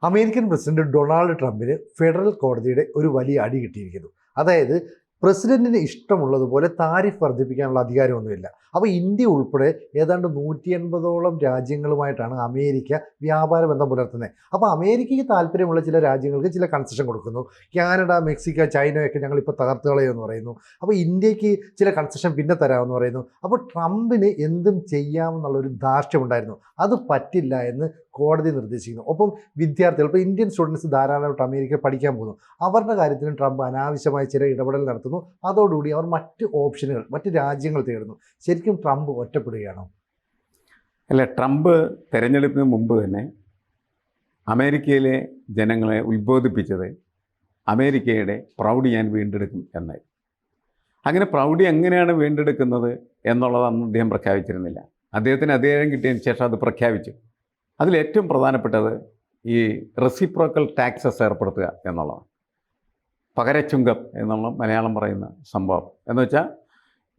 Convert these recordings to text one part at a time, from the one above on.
American president Donald ട്രംപിന് federal കോടതിയുടെ ഒരു വലിയ അടി കിട്ടിയിരിക്കുന്നു. അതായത് പ്രസിഡന്റിന് ഇഷ്ടമുള്ളതുപോലെ താരിഫ് വർദ്ധിപ്പിക്കാനുള്ള അധികാരമൊന്നുമില്ല. അപ്പോൾ ഇന്ത്യ ഉൾപ്പെടെ ഏതാണ്ട് 180ഓളം രാജ്യങ്ങളുമായിട്ടാണ് അമേരിക്ക വ്യാപാര ബന്ധം പുലർത്തുന്നത്. അപ്പോൾ അമേരിക്കയ്ക്ക് താല്പര്യമുള്ള ചില രാജ്യങ്ങൾക്ക് ചില കൺസെഷൻ കൊടുക്കുന്നു. കാനഡ, മെക്സിക്കോ, ചൈനയൊക്കെ ഞങ്ങളിപ്പോൾ തകർത്ത് കളയുമെന്ന് പറയുന്നു. അപ്പോൾ ഇന്ത്യക്ക് ചില കൺസെഷൻ പിന്നെ തരാമെന്ന് പറയുന്നു. അപ്പോൾ ട്രംപിന് എന്തും ചെയ്യാമെന്നുള്ളൊരു ധാർഷ്ട്യമുണ്ടായിരുന്നു. അത് പറ്റില്ല എന്ന് കോടതി നിർദ്ദേശിക്കുന്നു. ഒപ്പം വിദ്യാർത്ഥികൾ, ഇപ്പോൾ ഇന്ത്യൻ സ്റ്റുഡൻസ് ധാരാളമായിട്ട് അമേരിക്ക പഠിക്കാൻ പോകുന്നു. അവരുടെ കാര്യത്തിലും ട്രംപ് അനാവശ്യമായ ചില ഇടപെടൽ നടത്തുന്നു. അതോടുകൂടി അവർ മറ്റ് ഓപ്ഷനുകൾ, മറ്റ് രാജ്യങ്ങൾ തേടുന്നു. ശരിക്കും ട്രംപ് ഒറ്റപ്പെടുകയാണോ? അല്ല, ട്രംപ് തെരഞ്ഞെടുപ്പിന് മുമ്പ് തന്നെ അമേരിക്കയിലെ ജനങ്ങളെ ഉത്ബോധിപ്പിച്ചത് അമേരിക്കയുടെ പ്രൗഢി ഞാൻ വീണ്ടെടുക്കും എന്നായി. അങ്ങനെ പ്രൗഢി എങ്ങനെയാണ് വീണ്ടെടുക്കുന്നത് എന്നുള്ളത് അന്ന് അദ്ദേഹം പ്രഖ്യാപിച്ചിരുന്നില്ല. അദ്ദേഹത്തിന് അധികാരം കിട്ടിയതിന് ശേഷം അത് പ്രഖ്യാപിച്ചു. അതിലേറ്റവും പ്രധാനപ്പെട്ടത് ഈ റെസിപ്രോക്കൽ ടാക്സസ് ഏർപ്പെടുത്തുക എന്നുള്ളതാണ്. പകരച്ചുങ്കം എന്നുള്ള മലയാളം പറയുന്ന സംഭവം എന്ന് വെച്ചാൽ,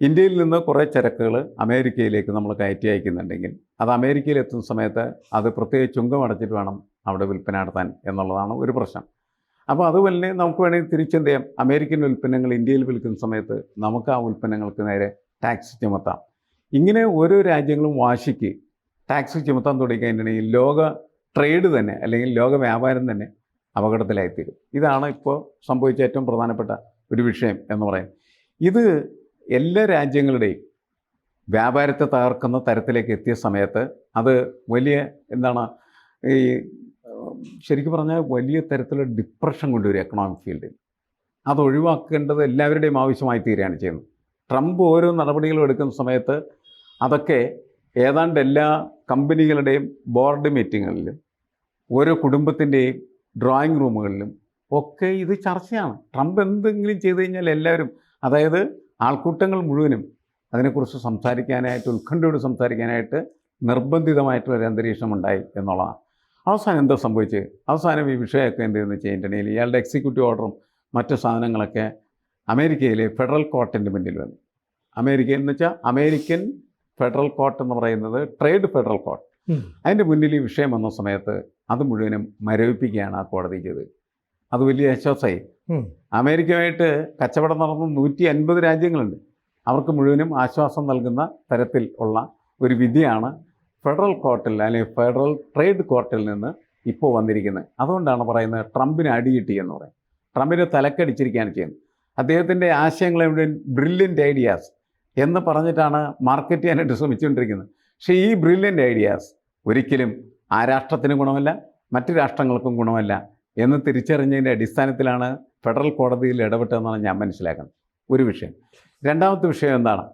ഇന്ത്യയിൽ നിന്ന് കുറേ ചരക്കുകൾ അമേരിക്കയിലേക്ക് നമ്മൾ കയറ്റി അയക്കുന്നുണ്ടെങ്കിൽ അത് അമേരിക്കയിൽ എത്തുന്ന സമയത്ത് അത് പ്രത്യേക ചുങ്കം അടച്ചിട്ട് വേണം അവിടെ വിൽപ്പന നടത്താൻ എന്നുള്ളതാണ് ഒരു പ്രശ്നം. അപ്പോൾ അതുപോലെ നമുക്ക് വേണമെങ്കിൽ തിരിച്ചെന്ത് ചെയ്യാം, അമേരിക്കൻ ഉൽപ്പന്നങ്ങൾ ഇന്ത്യയിൽ വിൽക്കുന്ന സമയത്ത് നമുക്ക് ആ ഉൽപ്പന്നങ്ങൾക്ക് നേരെ ടാക്സ് ചുമത്താം. ഇങ്ങനെ ഓരോ രാജ്യങ്ങളും വാശിക്ക് ടാക്സ് ചുമത്താൻ തുടങ്ങിക്കഴിഞ്ഞിട്ടുണ്ടെങ്കിൽ ലോക ട്രേഡ് തന്നെ, അല്ലെങ്കിൽ ലോക വ്യാപാരം തന്നെ അപകടത്തിലായിത്തീരും. ഇതാണ് ഇപ്പോൾ സംഭവിച്ച ഏറ്റവും പ്രധാനപ്പെട്ട ഒരു വിഷയം എന്ന് പറയുന്നത്. ഇത് എല്ലാ രാജ്യങ്ങളുടെയും വ്യാപാരത്തെ തകർക്കുന്ന തരത്തിലേക്ക് എത്തിയ സമയത്ത് അത് വലിയ ഈ ശരിക്കും പറഞ്ഞാൽ വലിയ തരത്തിലുള്ള ഡിപ്രഷൻ കൊണ്ടുവരും എക്കണോമിക് ഫീൽഡിൽ. അത് ഒഴിവാക്കേണ്ടത് എല്ലാവരുടെയും ആവശ്യമായി തീരുകയാണ് ചെയ്യുന്നത്. ട്രംപ് ഓരോ നടപടികളും എടുക്കുന്ന സമയത്ത് അതൊക്കെ ഏതാണ്ട് എല്ലാ കമ്പനികളുടെയും ബോർഡ് മീറ്റിങ്ങുകളിലും ഓരോ കുടുംബത്തിൻ്റെയും ഡ്രോയിങ് റൂമുകളിലും ഒക്കെ ഇത് ചർച്ചയാണ്. ട്രംപ് എന്തെങ്കിലും ചെയ്തു കഴിഞ്ഞാൽ എല്ലാവരും, അതായത് ആൾക്കൂട്ടങ്ങൾ മുഴുവനും അതിനെക്കുറിച്ച് സംസാരിക്കാനായിട്ട്, ഉത്കണ്ഠയോട് സംസാരിക്കാനായിട്ട് നിർബന്ധിതമായിട്ടുള്ളൊരു അന്തരീക്ഷം ഉണ്ടായി എന്നുള്ളതാണ്. അവസാനം എന്താ സംഭവിച്ചത്? അവസാനം ഈ വിഷയമൊക്കെ എന്തെന്ന് വെച്ചിട്ടുണ്ടെങ്കിൽ ഇയാളുടെ എക്സിക്യൂട്ടീവ് ഓർഡറും മറ്റു സാധനങ്ങളൊക്കെ അമേരിക്കയിലെ ഫെഡറൽ കോർട്ടിൻ്റെ മുന്നിൽ വന്നു. അമേരിക്ക എന്ന് വെച്ചാൽ അമേരിക്കൻ ഫെഡറൽ കോർട്ട് എന്ന് പറയുന്നത് ട്രേഡ് ഫെഡറൽ കോർട്ട്. അതിൻ്റെ മുന്നിൽ ഈ വിഷയം വന്ന സമയത്ത് അത് മുഴുവനും മരവിപ്പിക്കുകയാണ് ആ കോടതി ചെയ്തത്. അത് വലിയ ആശ്വാസമായി. അമേരിക്കയുമായിട്ട് കച്ചവടം നടന്ന 150 രാജ്യങ്ങളുണ്ട്. അവർക്ക് മുഴുവനും ആശ്വാസം നൽകുന്ന തരത്തിൽ ഉള്ള ഒരു വിധിയാണ് ഫെഡറൽ കോർട്ടിൽ, അല്ലെങ്കിൽ ഫെഡറൽ ട്രേഡ് കോർട്ടിൽ നിന്ന് ഇപ്പോൾ വന്നിരിക്കുന്നത്. അതുകൊണ്ടാണ് പറയുന്നത് ട്രംപിന് അടികിട്ടി എന്ന് പറയും. ട്രംപിന് തലക്കടിച്ചിരിക്കുകയാണ് ചെയ്യുന്നത്. അദ്ദേഹത്തിൻ്റെ ആശയങ്ങൾ മുഴുവൻ ബ്രില്യൻ്റ് ഐഡിയാസ് എന്ന് പറഞ്ഞിട്ടാണ് മാർക്കറ്റ് ചെയ്യാനായിട്ട് ശ്രമിച്ചുകൊണ്ടിരിക്കുന്നത്. പക്ഷേ ഈ ബ്രില്യൻ്റ് ഐഡിയാസ് ഒരിക്കലും ആ രാഷ്ട്രത്തിനും ഗുണമല്ല, മറ്റ് രാഷ്ട്രങ്ങൾക്കും ഗുണമല്ല എന്ന് തിരിച്ചറിഞ്ഞതിൻ്റെ അടിസ്ഥാനത്തിലാണ് ഫെഡറൽ കോടതിയിൽ ഇടപെട്ടതെന്നാണ് ഞാൻ മനസ്സിലാക്കുന്നത്. ഒരു വിഷയം. രണ്ടാമത്തെ വിഷയം എന്താണ്?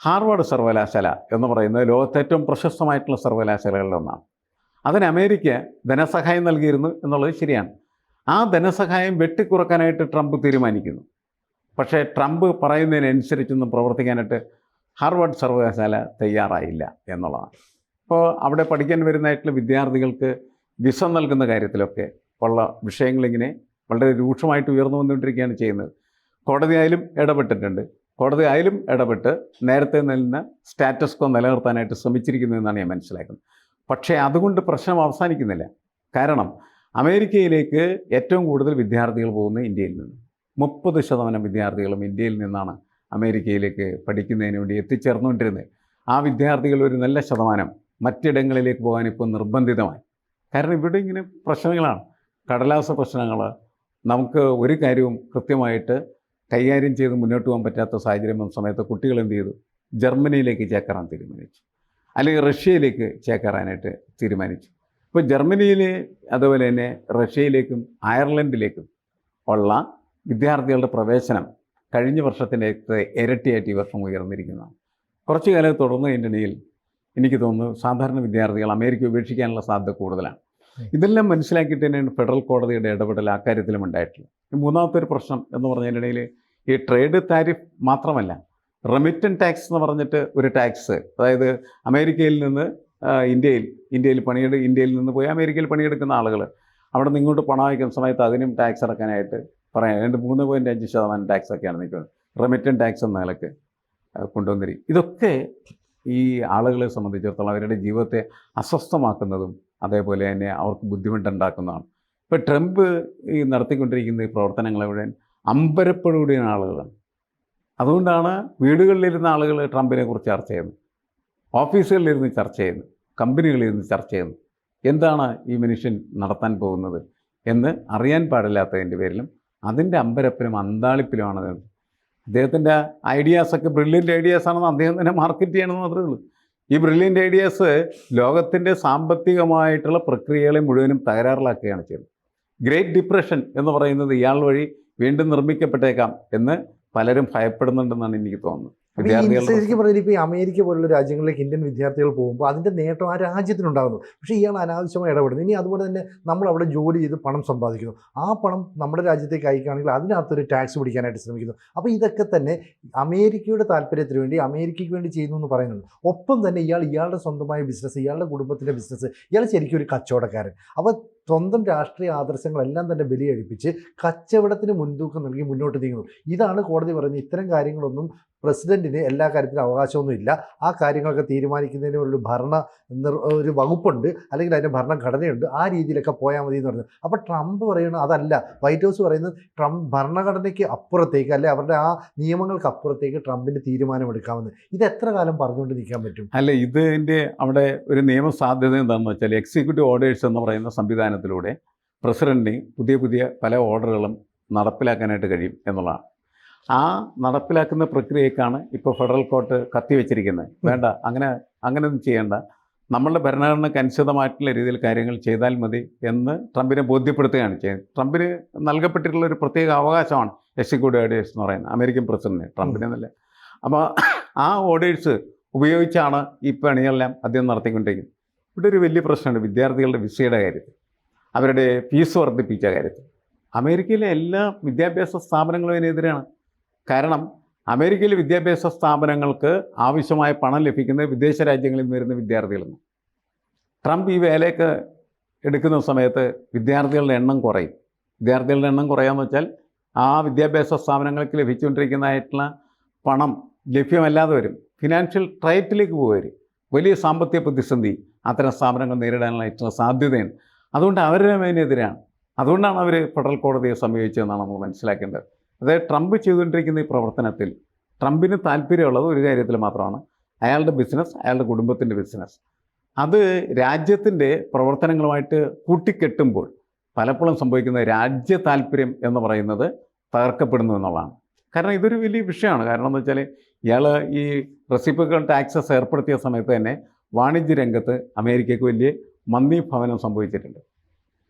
ഹാർവാർഡ് സർവകലാശാല എന്ന് പറയുന്നത് ലോകത്തെ ഏറ്റവും പ്രശസ്തമായിട്ടുള്ള സർവകലാശാലകളിലൊന്നാണ്. അതിന് അമേരിക്ക ധനസഹായം നൽകിയിരുന്നു എന്നുള്ളത് ശരിയാണ്. ആ ധനസഹായം വെട്ടിക്കുറക്കാനായിട്ട് ട്രംപ് തീരുമാനിക്കുന്നു. പക്ഷേ ട്രംപ് പറയുന്നതിനനുസരിച്ചൊന്നും പ്രവർത്തിക്കാനായിട്ട് ഹാർവാർഡ് സർവകലാശാല തയ്യാറായില്ല എന്നുള്ളതാണ്. ഇപ്പോൾ അവിടെ പഠിക്കാൻ വരുന്നതായിട്ടുള്ള വിദ്യാർത്ഥികൾക്ക് വിസ നൽകുന്ന കാര്യത്തിലൊക്കെ ഉള്ള വിഷയങ്ങളിങ്ങനെ വളരെ രൂക്ഷമായിട്ട് ഉയർന്നു വന്നുകൊണ്ടിരിക്കുകയാണ് ചെയ്യുന്നത്. കോടതി ആയാലും ഇടപെട്ടിട്ടുണ്ട്. കോടതി ആയാലും ഇടപെട്ട് നേരത്തെ നിന്ന സ്റ്റാറ്റസ് കോ നിലനിർത്താനായിട്ട് ശ്രമിച്ചിരിക്കുന്നു എന്നാണ് ഞാൻ മനസ്സിലാക്കുന്നത്. പക്ഷേ അതുകൊണ്ട് പ്രശ്നം അവസാനിക്കുന്നില്ല. കാരണം അമേരിക്കയിലേക്ക് ഏറ്റവും കൂടുതൽ വിദ്യാർത്ഥികൾ പോകുന്നത് ഇന്ത്യയിൽ നിന്ന്. 30% വിദ്യാർത്ഥികളും ഇന്ത്യയിൽ നിന്നാണ് അമേരിക്കയിലേക്ക് പഠിക്കുന്നതിന് വേണ്ടി എത്തിച്ചേർന്നുകൊണ്ടിരുന്നത്. ആ വിദ്യാർത്ഥികൾ ഒരു നല്ല ശതമാനം മറ്റിടങ്ങളിലേക്ക് പോകാൻ ഇപ്പോൾ നിർബന്ധിതമായി. കാരണം ഇവിടെ ഇങ്ങനെ പ്രശ്നങ്ങളാണ്, കടലാസ പ്രശ്നങ്ങൾ. നമുക്ക് ഒരു കാര്യവും കൃത്യമായിട്ട് കൈകാര്യം ചെയ്ത് മുന്നോട്ട് പോകാൻ പറ്റാത്ത സാഹചര്യം വന്ന സമയത്ത് കുട്ടികൾ എന്ത് ചെയ്തു? ജർമ്മനിയിലേക്ക് ചേക്കേറാൻ തീരുമാനിച്ചു, അല്ലെങ്കിൽ റഷ്യയിലേക്ക് ചേക്കേറാനായിട്ട് തീരുമാനിച്ചു. ഇപ്പോൾ ജർമ്മനിയിൽ, അതുപോലെ തന്നെ റഷ്യയിലേക്കും അയർലൻഡിലേക്കും ഉള്ള വിദ്യാർത്ഥികളുടെ പ്രവേശനം കഴിഞ്ഞ വർഷത്തിൻ്റെ ഇരട്ടിയായിട്ട് ഈ വർഷം ഉയർന്നിരിക്കുന്നതാണ്. കുറച്ചു കാലം തുടർന്ന് കഴിഞ്ഞിട്ടുണ്ടെങ്കിൽ എനിക്ക് തോന്നുന്നു സാധാരണ വിദ്യാർത്ഥികൾ അമേരിക്ക ഉപേക്ഷിക്കാനുള്ള സാധ്യത കൂടുതലാണ്. ഇതെല്ലാം മനസ്സിലാക്കിയിട്ട് തന്നെയാണ് ഫെഡറൽ കോടതിയുടെ ഇടപെടൽ ആ കാര്യത്തിലും ഉണ്ടായിട്ടുള്ളത്. മൂന്നാമത്തെ ഒരു പ്രശ്നം എന്ന് പറഞ്ഞിട്ടുണ്ടെങ്കിൽ ഈ ട്രേഡ് താരിഫ് മാത്രമല്ല, റെമിറ്റൻ ടാക്സ് എന്ന് പറഞ്ഞിട്ട് ഒരു ടാക്സ്, അതായത് അമേരിക്കയിൽ നിന്ന് ഇന്ത്യയിൽ നിന്ന് പോയി അമേരിക്കയിൽ പണിയെടുക്കുന്ന ആളുകൾ അവിടെ നിന്ന് ഇങ്ങോട്ട് പണം അയക്കുന്ന സമയത്ത് അതിനും ടാക്സ് അടക്കാനായിട്ട് പറയാം. 3.5% ടാക്സൊക്കെയാണ് നിൽക്കുന്നത്. റെമിറ്റൻ ടാക്സ് എന്ന നിലക്ക് കൊണ്ടുവന്നിരിക്കും. ഇതൊക്കെ ഈ ആളുകളെ സംബന്ധിച്ചിടത്തോളം അവരുടെ ജീവിതത്തെ അസ്വസ്ഥമാക്കുന്നതും അതേപോലെ തന്നെ അവർക്ക് ബുദ്ധിമുട്ടുണ്ടാക്കുന്നതാണ്. ഇപ്പോൾ ട്രംപ് ഈ നടത്തിക്കൊണ്ടിരിക്കുന്ന ഈ പ്രവർത്തനങ്ങളെ മുഴുവൻ അമ്പരപ്പോടുകൂടിയ ആളുകളാണ്. അതുകൊണ്ടാണ് വീടുകളിലിരുന്ന ആളുകൾ ട്രംപിനെ കുറിച്ച് ചർച്ച ചെയ്യുന്നത്, ഓഫീസുകളിലിരുന്ന് ചർച്ച ചെയ്യുന്നു, കമ്പനികളിലിരുന്ന് ചർച്ച ചെയ്യുന്നു. എന്താണ് ഈ മനുഷ്യൻ നടത്താൻ പോകുന്നത് എന്ന് അറിയാൻ പാടില്ലാത്തതിൻ്റെ പേരിലും അതിൻ്റെ അമ്പരപ്പിലും അന്താളിപ്പിലുമാണ് അദ്ദേഹത്തിൻ്റെ ഐഡിയാസൊക്കെ ബ്രില്യൻ്റ് ഐഡിയാസ് ആണെന്ന് അദ്ദേഹം തന്നെ മാർക്കറ്റ് ചെയ്യണമെന്ന് മാത്രമേ ഉള്ളൂ. ഈ ബ്രില്യൻ്റ് ഐഡിയാസ് ലോകത്തിൻ്റെ സാമ്പത്തികമായിട്ടുള്ള പ്രക്രിയകളെ മുഴുവനും തകരാറിലാക്കുകയാണ് ചെയ്യുന്നത്. ഗ്രേറ്റ് ഡിപ്രഷൻ എന്ന് പറയുന്നത് ഇയാൾ വഴി വീണ്ടും നിർമ്മിക്കപ്പെട്ടേക്കാം എന്ന് പലരും ഭയപ്പെടുന്നുണ്ടെന്നാണ് എനിക്ക് തോന്നുന്നത്. ശരിക്കും പറഞ്ഞാൽ ഇപ്പോൾ ഈ അമേരിക്ക പോലുള്ള രാജ്യങ്ങളിലേക്ക് ഇന്ത്യൻ വിദ്യാർത്ഥികൾ പോകുമ്പോൾ അതിൻ്റെ നേട്ടം ആ രാജ്യത്തിനുണ്ടാകുന്നു. പക്ഷേ ഇയാൾ അനാവശ്യമായി ഇടപെടുന്നു. ഇനി അതുപോലെ തന്നെ നമ്മൾ അവിടെ ജോലി ചെയ്ത് പണം സമ്പാദിക്കുന്നു, ആ പണം നമ്മുടെ രാജ്യത്തേക്ക് അയക്കുകയാണെങ്കിൽ അതിനകത്തൊരു ടാക്സ് പിടിക്കാനായിട്ട് ശ്രമിക്കുന്നു. അപ്പോൾ ഇതൊക്കെ തന്നെ അമേരിക്കയുടെ താല്പര്യത്തിന് വേണ്ടി അമേരിക്കയ്ക്ക് വേണ്ടി ചെയ്യുന്നു എന്ന് പറയുന്നുണ്ട്. ഒപ്പം തന്നെ ഇയാളുടെ സ്വന്തമായ ബിസിനസ്, ഇയാളുടെ കുടുംബത്തിൻ്റെ ബിസിനസ്, ഇയാൾ ശരിക്കും ഒരു കച്ചവടക്കാരൻ. അപ്പോൾ സ്വന്തം രാഷ്ട്രീയ ആദർശങ്ങളെല്ലാം തന്നെ ബലിയഴിപ്പിച്ച് കച്ചവടത്തിന് മുൻതൂക്കം നൽകി മുന്നോട്ട് നീങ്ങുന്നു. ഇതാണ് കോടതി പറയുന്നത്. ഇത്തരം കാര്യങ്ങളൊന്നും പ്രസിഡന്റിന് എല്ലാ കാര്യത്തിലും അവകാശമൊന്നും ഇല്ല. ആ കാര്യങ്ങളൊക്കെ തീരുമാനിക്കുന്നതിന് ഒരു വകുപ്പുണ്ട്, അല്ലെങ്കിൽ അതിൻ്റെ ഭരണഘടനയുണ്ട്. ആ രീതിയിലൊക്കെ പോയാൽ മതി എന്ന് പറഞ്ഞു. അപ്പോൾ ട്രംപ് പറയുന്നത് അതല്ല. വൈറ്റ് ഹൗസ് പറയുന്നത് ട്രംപ് ഭരണഘടനയ്ക്ക് അപ്പുറത്തേക്ക്, അല്ലെ അവരുടെ ആ നിയമങ്ങൾക്ക് അപ്പുറത്തേക്ക് ട്രംപിന് തീരുമാനമെടുക്കാമെന്ന്. ഇത് എത്ര കാലം പറഞ്ഞുകൊണ്ട് നിൽക്കാൻ പറ്റും? അല്ല, ഇതിൻ്റെ അവിടെ ഒരു നിയമസാധ്യത എന്താണെന്ന് വെച്ചാൽ എക്സിക്യൂട്ടീവ് ഓർഡേഴ്സ് എന്ന് പറയുന്ന സംവിധാനത്തിലൂടെ പ്രസിഡന്റിന് പുതിയ പല ഓർഡറുകളും നടപ്പിലാക്കാനായിട്ട് കഴിയും എന്നുള്ളതാണ്. ആ നടപ്പിലാക്കുന്ന പ്രക്രിയക്കാണ് ഇപ്പോൾ ഫെഡറൽ കോർട്ട് കത്തിവെച്ചിരിക്കുന്നത്. വേണ്ട, അങ്ങനെയൊന്നും ചെയ്യേണ്ട, നമ്മളുടെ ഭരണഘടനയ്ക്ക് അനുസൃതമായിട്ടുള്ള രീതിയിൽ കാര്യങ്ങൾ ചെയ്താൽ മതി എന്ന് ട്രംപിനെ ബോധ്യപ്പെടുത്തുകയാണ് ചെയ്യുന്നത്. ട്രംപിന് നൽകപ്പെട്ടിട്ടുള്ള ഒരു പ്രത്യേക അവകാശമാണ് എക്സിക്യൂട്ടീവ് ഓർഡേഴ്സ് എന്ന് പറയുന്നത്, അമേരിക്കൻ പ്രസിഡന്റിന്, ട്രംപിനെന്നല്ല. അപ്പോൾ ആ ഓർഡേഴ്സ് ഉപയോഗിച്ചാണ് ഈ പണികളെല്ലാം അദ്ദേഹം നടത്തിക്കൊണ്ടിരിക്കുന്നത്. ഇവിടെ ഒരു വലിയ പ്രശ്നമുണ്ട് വിദ്യാർത്ഥികളുടെ വിസയുടെ കാര്യത്തിൽ, അവരുടെ ഫീസ് വർദ്ധിപ്പിച്ച കാര്യത്തിൽ. അമേരിക്കയിലെ എല്ലാ വിദ്യാഭ്യാസ സ്ഥാപനങ്ങളും ഇതിനെതിരാണ്. കാരണം അമേരിക്കയിലെ വിദ്യാഭ്യാസ സ്ഥാപനങ്ങൾക്ക് ആവശ്യമായ പണം ലഭിക്കുന്നത് വിദേശ രാജ്യങ്ങളിൽ നിന്ന് വരുന്ന വിദ്യാർത്ഥികളിൽ നിന്ന്. ട്രംപ് ഈ വേലയൊക്കെ എടുക്കുന്ന സമയത്ത് വിദ്യാർത്ഥികളുടെ എണ്ണം കുറയും. വിദ്യാർത്ഥികളുടെ എണ്ണം കുറയാമെന്ന് വെച്ചാൽ ആ വിദ്യാഭ്യാസ സ്ഥാപനങ്ങൾക്ക് ലഭിച്ചുകൊണ്ടിരിക്കുന്നതായിട്ടുള്ള പണം ലഭ്യമല്ലാതെ വരും. ഫിനാൻഷ്യൽ ട്രയറ്റിലേക്ക് പോകും. വലിയ സാമ്പത്തിക പ്രതിസന്ധി അത്തരം സ്ഥാപനങ്ങൾ നേരിടാനായിട്ടുള്ള സാധ്യതയാണ്. അതുകൊണ്ട് അവരുടെ മേനെതിരാണ്. അതുകൊണ്ടാണ് അവർ ഫെഡറൽ കോടതിയെ സമീപിച്ചതെന്നാണ് നമ്മൾ മനസ്സിലാക്കേണ്ടത്. അതായത് ട്രംപ് ചെയ്തുകൊണ്ടിരിക്കുന്ന ഈ പ്രവർത്തനത്തിൽ ട്രംപിന് താല്പര്യമുള്ളത് ഒരു കാര്യത്തിൽ മാത്രമാണ്, അയാളുടെ ബിസിനസ്, അയാളുടെ കുടുംബത്തിൻ്റെ ബിസിനസ്. അത് രാജ്യത്തിൻ്റെ പ്രവർത്തനങ്ങളുമായിട്ട് കൂട്ടിക്കെട്ടുമ്പോൾ പലപ്പോഴും സംഭവിക്കുന്ന രാജ്യ താല്പര്യം എന്ന് പറയുന്നത് തകർക്കപ്പെടുന്നു എന്നുള്ളതാണ്. കാരണം ഇതൊരു വലിയ വിഷയമാണ്. കാരണം എന്ന് വെച്ചാൽ ഇയാൾ ഈ റെസിപ്രോക്കൽ ടാക്സസ് ഏർപ്പെടുത്തിയ സമയത്ത് തന്നെ വാണിജ്യ രംഗത്ത് അമേരിക്കയ്ക്ക് വലിയ മന്ദീഭവനം സംഭവിച്ചിട്ടുണ്ട്.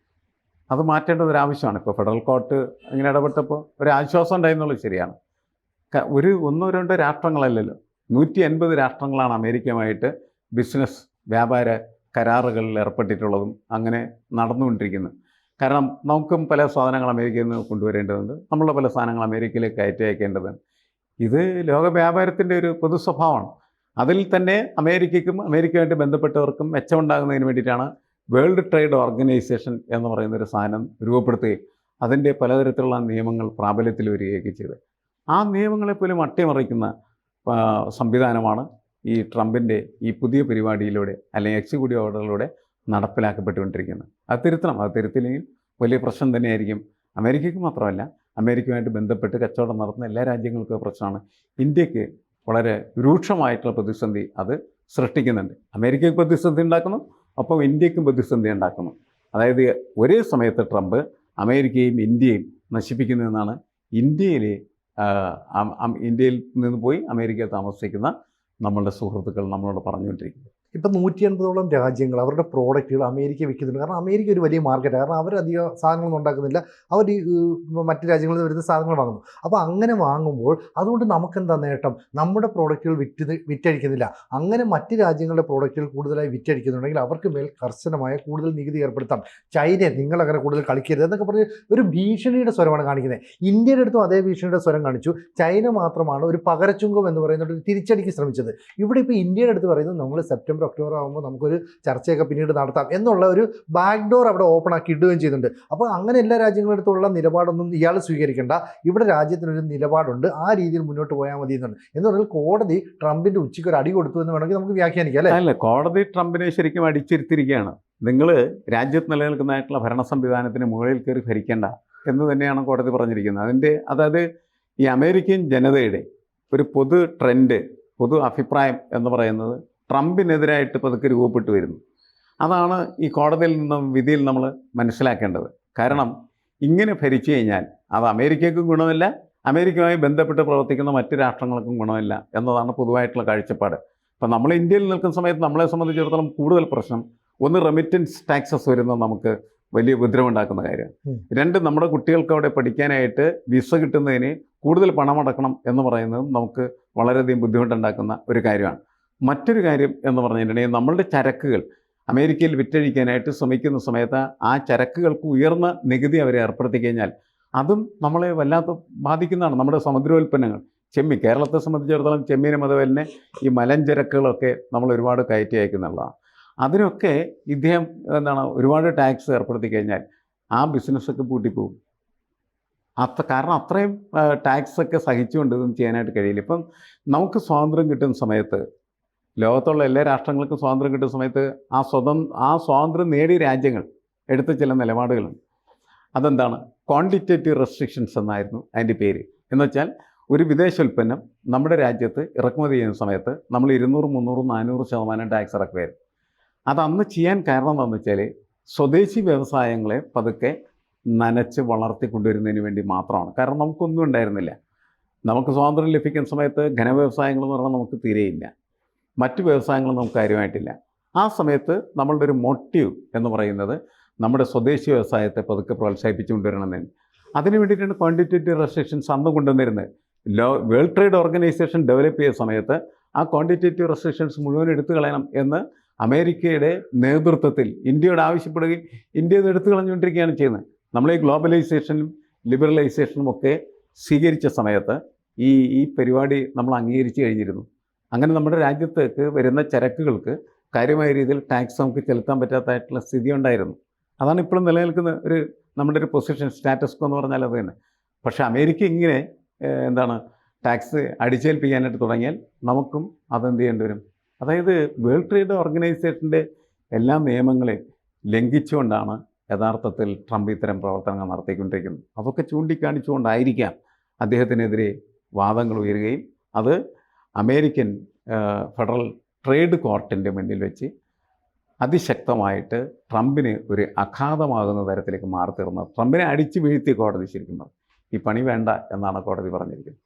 അത് മാറ്റേണ്ടത് ഒരാവശ്യമാണ്. ഇപ്പോൾ ഫെഡറൽ കോർട്ട് ഇങ്ങനെ ഇടപെട്ടപ്പോൾ ഒരു ആശ്വാസം ഉണ്ടായിരുന്നുള്ളത് ശരിയാണ്. ഒന്നോ രണ്ടോ രാഷ്ട്രങ്ങളല്ലല്ലോ, 180 രാഷ്ട്രങ്ങളാണ് അമേരിക്കയുമായിട്ട് ബിസിനസ് വ്യാപാര കരാറുകളിൽ ഏർപ്പെട്ടിട്ടുള്ളതും അങ്ങനെ നടന്നുകൊണ്ടിരിക്കുന്നത്. കാരണം നമുക്കും പല സാധനങ്ങൾ അമേരിക്കയിൽ നിന്ന് കൊണ്ടുവരേണ്ടതുണ്ട്, നമ്മളുടെ പല സാധനങ്ങൾ അമേരിക്കയിലേക്ക് കയറ്റി അയക്കേണ്ടതുണ്ട്. ഇത് ലോക വ്യാപാരത്തിൻ്റെ ഒരു പൊതു സ്വഭാവമാണ്. അതിൽ തന്നെ അമേരിക്കയ്ക്കും അമേരിക്കയുമായിട്ട് ബന്ധപ്പെട്ടവർക്കും മെച്ചമുണ്ടാകുന്നതിന് വേണ്ടിയിട്ടാണ് വേൾഡ് ട്രേഡ് ഓർഗനൈസേഷൻ എന്ന് പറയുന്നൊരു സാധനം രൂപപ്പെടുത്തുകയും അതിൻ്റെ പലതരത്തിലുള്ള നിയമങ്ങൾ പ്രാബല്യത്തിൽ വരികയൊക്കെ ചെയ്ത് ആ നിയമങ്ങളെപ്പോലും അട്ടിമറിക്കുന്ന സംവിധാനമാണ് ഈ ട്രംപിൻ്റെ ഈ പുതിയ പരിപാടിയിലൂടെ അല്ലെങ്കിൽ എക്സിക്യൂട്ടീവ് ഓർഡറിലൂടെ നടപ്പിലാക്കപ്പെട്ടുകൊണ്ടിരിക്കുന്നത്. അത് തിരുത്തണം. അത് തിരുത്തില്ലെങ്കിൽ വലിയ പ്രശ്നം തന്നെയായിരിക്കും. അമേരിക്കയ്ക്ക് മാത്രമല്ല, അമേരിക്കയുമായിട്ട് ബന്ധപ്പെട്ട് കച്ചവടം നടത്തുന്ന എല്ലാ രാജ്യങ്ങൾക്കും പ്രശ്നമാണ്. ഇന്ത്യക്ക് വളരെ രൂക്ഷമായിട്ടുള്ള പ്രതിസന്ധി അത് സൃഷ്ടിക്കുന്നുണ്ട്. അമേരിക്കയ്ക്ക് പ്രതിസന്ധി ഉണ്ടാക്കുന്നു, അപ്പോൾ ഇന്ത്യക്കും പ്രതിസന്ധി ഉണ്ടാക്കുന്നു. അതായത് ഒരേ സമയത്ത് ട്രംപ് അമേരിക്കയും ഇന്ത്യയും നശിപ്പിക്കുന്നു എന്നാണ് ഇന്ത്യയിൽ നിന്ന് പോയി അമേരിക്കയിൽ താമസിക്കുന്ന നമ്മളുടെ സുഹൃത്തുക്കൾ നമ്മളോട് പറഞ്ഞുകൊണ്ടിരിക്കുന്നത്. ഇപ്പം 180ഓളം രാജ്യങ്ങൾ അവരുടെ പ്രോഡക്റ്റുകൾ അമേരിക്ക വിൽക്കുന്നുണ്ട്. കാരണം അമേരിക്ക ഒരു വലിയ മാർക്കറ്റാണ്. കാരണം അവരധികം സാധനങ്ങളൊന്നും ഉണ്ടാക്കുന്നില്ല, അവർ മറ്റ് രാജ്യങ്ങളിൽ നിന്ന് വരുന്ന സാധനങ്ങൾ വാങ്ങുന്നു. അപ്പോൾ അങ്ങനെ വാങ്ങുമ്പോൾ അതുകൊണ്ട് നമുക്കെന്താ നേട്ടം? നമ്മുടെ പ്രോഡക്റ്റുകൾ വിറ്റഴിക്കുന്നില്ല. അങ്ങനെ മറ്റ് രാജ്യങ്ങളുടെ പ്രോഡക്റ്റുകൾ കൂടുതലായി വിറ്റഴിക്കുന്നുണ്ടെങ്കിൽ അവർക്ക് മേൽ കർശനമായ കൂടുതൽ നികുതി ഏർപ്പെടുത്താം. ചൈന നിങ്ങളങ്ങനെ കൂടുതൽ കളിക്കരുത് എന്നൊക്കെ പറഞ്ഞ് ഒരു ഭീഷണിയുടെ സ്വരമാണ് കാണിക്കുന്നത്. ഇന്ത്യയുടെ അടുത്തും അതേ ഭീഷണിയുടെ സ്വരം കാണിച്ചു. ചൈന മാത്രമാണ് ഒരു പകരച്ചുങ്കം എന്ന് പറയുന്നത് ഒരു തിരിച്ചടിക്ക് ശ്രമിച്ചത്. ഇവിടെ ഇപ്പോൾ ഇന്ത്യയുടെ അടുത്ത് പറയുന്നത് നമ്മൾ സെപ്റ്റംബർ സെപ്റ്റംബർ ഒക്ടോബർ ആകുമ്പോൾ നമുക്കൊരു ചർച്ചയൊക്കെ പിന്നീട് നടത്താം എന്നുള്ള ഒരു ബാക്ക് ഡോർ അവിടെ ഓപ്പൺ ആക്കി ഇടുകയും ചെയ്യുന്നുണ്ട്. അപ്പോൾ അങ്ങനെ എല്ലാ രാജ്യങ്ങളുടെ അടുത്തുള്ള നിലപാടൊന്നും ഇയാൾ സ്വീകരിക്കേണ്ട, ഇവിടെ രാജ്യത്തിനൊരു നിലപാടുണ്ട്, ആ രീതിയിൽ മുന്നോട്ട് പോയാൽ മതി എന്നുണ്ട്. എന്ന് പറഞ്ഞാൽ കോടതി ട്രംപിൻ്റെ ഉച്ചയ്ക്ക് ഒരു അടി കൊടുത്തു എന്ന് വേണമെങ്കിൽ നമുക്ക് വ്യാഖ്യാനിക്കാം അല്ലേ? അല്ല, കോടതി ട്രംപിനെ ശരിക്കും അടിച്ചിരുത്തിരിക്കുകയാണ്. നിങ്ങൾ രാജ്യത്ത് നിലനിൽക്കുന്നതായിട്ടുള്ള ഭരണ സംവിധാനത്തിന് മുകളിൽ കയറി ഭരിക്കേണ്ട എന്ന് തന്നെയാണ് കോടതി പറഞ്ഞിരിക്കുന്നത്. അതായത് ഈ അമേരിക്കൻ ജനതയുടെ ഒരു പൊതു ട്രെൻഡ്, പൊതു അഭിപ്രായം എന്ന് പറയുന്നത് ട്രംപിനെതിരായിട്ട് പതുക്കെ രൂപപ്പെട്ടു വരുന്നു. അതാണ് ഈ കോടതിയിൽ നിന്നും വിധിയിൽ നമ്മൾ മനസ്സിലാക്കേണ്ടത്. കാരണം ഇങ്ങനെ ഭരിച്ചു കഴിഞ്ഞാൽ അത് അമേരിക്കയ്ക്കും ഗുണമില്ല, അമേരിക്കയുമായി ബന്ധപ്പെട്ട് പ്രവർത്തിക്കുന്ന മറ്റ് രാഷ്ട്രങ്ങൾക്കും ഗുണമില്ല എന്നതാണ് പൊതുവായിട്ടുള്ള കാഴ്ചപ്പാട്. ഇപ്പം നമ്മൾ ഇന്ത്യയിൽ നിൽക്കുന്ന സമയത്ത് നമ്മളെ സംബന്ധിച്ചിടത്തോളം കൂടുതൽ പ്രശ്നം, ഒന്ന് റെമിറ്റൻസ് ടാക്സസ് വരുന്നത് നമുക്ക് വലിയ ഉപദ്രവമുണ്ടാക്കുന്ന കാര്യമാണ്. രണ്ട്, നമ്മുടെ കുട്ടികൾക്ക് അവിടെ പഠിക്കാനായിട്ട് വിസ കിട്ടുന്നതിന് കൂടുതൽ പണമടക്കണം എന്ന് പറയുന്നതും നമുക്ക് വളരെയധികം ബുദ്ധിമുട്ടുണ്ടാക്കുന്ന ഒരു കാര്യമാണ്. മറ്റൊരു കാര്യം എന്ന് പറഞ്ഞിട്ടുണ്ടെങ്കിൽ നമ്മളുടെ ചരക്കുകൾ അമേരിക്കയിൽ വിറ്റഴിക്കാനായിട്ട് ശ്രമിക്കുന്ന സമയത്ത് ആ ചരക്കുകൾക്ക് ഉയർന്ന നികുതി അവരെ ഏർപ്പെടുത്തി കഴിഞ്ഞാൽ അതും നമ്മളെ വല്ലാത്ത ബാധിക്കുന്നതാണ്. നമ്മുടെ സമുദ്രോൽപ്പന്നങ്ങൾ, കേരളത്തെ സംബന്ധിച്ചിടത്തോളം ചെമ്മീനും അതുപോലെ തന്നെ ഈ മലഞ്ചരക്കുകളൊക്കെ നമ്മൾ ഒരുപാട് കയറ്റി അയക്കുന്നുള്ളതാണ്. അതിനൊക്കെ ഇദ്ദേഹം ഒരുപാട് ടാക്സ് ഏർപ്പെടുത്തി കഴിഞ്ഞാൽ ആ ബിസിനസ്സൊക്കെ പൂട്ടിപ്പോകും. കാരണം അത്രയും ടാക്സൊക്കെ സഹിച്ചുകൊണ്ട് ഇതൊന്നും ചെയ്യാനായിട്ട് കഴിയില്ല. ഇപ്പം നമുക്ക് സ്വാതന്ത്ര്യം കിട്ടുന്ന സമയത്ത്, ലോകത്തുള്ള എല്ലാ രാഷ്ട്രങ്ങൾക്കും സ്വാതന്ത്ര്യം കിട്ടുന്ന സമയത്ത് ആ സ്വാതന്ത്ര്യം നേടിയ രാജ്യങ്ങൾ എടുത്ത ചില നിലപാടുകളുണ്ട്. അതെന്താണ്? ക്വാണ്ടിറ്റേറ്റീവ് റെസ്ട്രിക്ഷൻസ് എന്നായിരുന്നു അതിൻ്റെ പേര്. എന്നുവെച്ചാൽ ഒരു വിദേശ ഉൽപ്പന്നം നമ്മുടെ രാജ്യത്ത് ഇറക്കുമതി ചെയ്യുന്ന സമയത്ത് നമ്മൾ 200, 300, 400% ടാക്സ് ഇറക്കുമായിരുന്നു. അതന്ന് ചെയ്യാൻ കാരണം എന്താണെന്ന് വെച്ചാൽ സ്വദേശി വ്യവസായങ്ങളെ പതുക്കെ നനച്ച് വളർത്തിക്കൊണ്ടുവരുന്നതിന് വേണ്ടി മാത്രമാണ്. കാരണം നമുക്കൊന്നും ഉണ്ടായിരുന്നില്ല. നമുക്ക് സ്വാതന്ത്ര്യം ലഭിക്കുന്ന സമയത്ത് ഘനവ്യവസായങ്ങളെന്ന് പറഞ്ഞാൽ നമുക്ക് തീരെയില്ല, മറ്റ് വ്യവസായങ്ങളും നമുക്ക് കാര്യമായിട്ടില്ല. ആ സമയത്ത് നമ്മളുടെ ഒരു മോട്ടീവ് എന്ന് പറയുന്നത് നമ്മുടെ സ്വദേശി വ്യവസായത്തെ പതുക്കെ പ്രോത്സാഹിപ്പിച്ചു കൊണ്ടുവരണമെന്ന്. അതിന് വേണ്ടിയിട്ടാണ് ക്വാണ്ടിറ്റേറ്റീവ് റെസ്ട്രിക്ഷൻസ് അന്ന് കൊണ്ടുവന്നിരുന്നത്. വേൾഡ് ട്രേഡ് ഓർഗനൈസേഷൻ ഡെവലപ്പ് ചെയ്ത സമയത്ത് ആ ക്വാണ്ടിറ്റേറ്റീവ് റെസ്ട്രിക്ഷൻസ് മുഴുവൻ എടുത്തു കളയണം എന്ന് അമേരിക്കയുടെ നേതൃത്വത്തിൽ ഇന്ത്യയോട് ആവശ്യപ്പെടുകയും ഇന്ത്യ ഇത് എടുത്തു കളഞ്ഞുകൊണ്ടിരിക്കുകയാണ് ചെയ്യുന്നത്. നമ്മൾ ഈ ഗ്ലോബലൈസേഷനും ലിബറലൈസേഷനും ഒക്കെ സ്വീകരിച്ച സമയത്ത് ഈ പരിപാടി നമ്മൾ അംഗീകരിച്ചു കഴിഞ്ഞിരുന്നു. അങ്ങനെ നമ്മുടെ രാജ്യത്തേക്ക് വരുന്ന ചരക്കുകൾക്ക് കാര്യമായ രീതിയിൽ ടാക്സ് നമുക്ക് ചെലുത്താൻ പറ്റാത്തതായിട്ടുള്ള സ്ഥിതി ഉണ്ടായിരുന്നു. അതാണ് ഇപ്പോഴും നിലനിൽക്കുന്ന നമ്മുടെ ഒരു പൊസിഷൻ, സ്റ്റാറ്റസ് കോ എന്ന് പറഞ്ഞാൽ അത് തന്നെ. പക്ഷേ അമേരിക്ക ഇങ്ങനെ ടാക്സ് അടിച്ചേൽപ്പിക്കാനായിട്ട് തുടങ്ങിയാൽ നമുക്കും അതെന്ത് ചെയ്യേണ്ടി വരും? അതായത് വേൾഡ് ട്രേഡ് ഓർഗനൈസേഷൻ്റെ എല്ലാ നിയമങ്ങളെയും ലംഘിച്ചുകൊണ്ടാണ് യഥാർത്ഥത്തിൽ ട്രംപ് ഇത്തരം പ്രവർത്തനങ്ങൾ നടത്തിക്കൊണ്ടിരിക്കുന്നത്. അതൊക്കെ ചൂണ്ടിക്കാണിച്ചുകൊണ്ടായിരിക്കാം അദ്ദേഹത്തിനെതിരെ വാദങ്ങൾ ഉയരുകയും അത് അമേരിക്കൻ ഫെഡറൽ ട്രേഡ് കോർട്ടിൻ്റെ മുന്നിൽ വെച്ച് അതിശക്തമായിട്ട് ട്രംപിന് ഒരു അഘാതമാകുന്ന തരത്തിലേക്ക് മാറി തീർന്നത്. ട്രംപിനെ അടിച്ചു വീഴ്ത്തി കോടതി ശരിക്കും ഈ പണി വേണ്ട എന്നാണ് കോടതി പറഞ്ഞിരിക്കുന്നത്.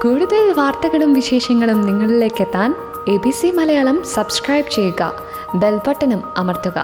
കൂടുതൽ വാർത്തകളും വിശേഷങ്ങളും നിങ്ങളിലേക്ക് എത്താൻ ABC മലയാളം സബ്സ്ക്രൈബ് ചെയ്യുക, ബെൽ ബട്ടണും അമർത്തുക.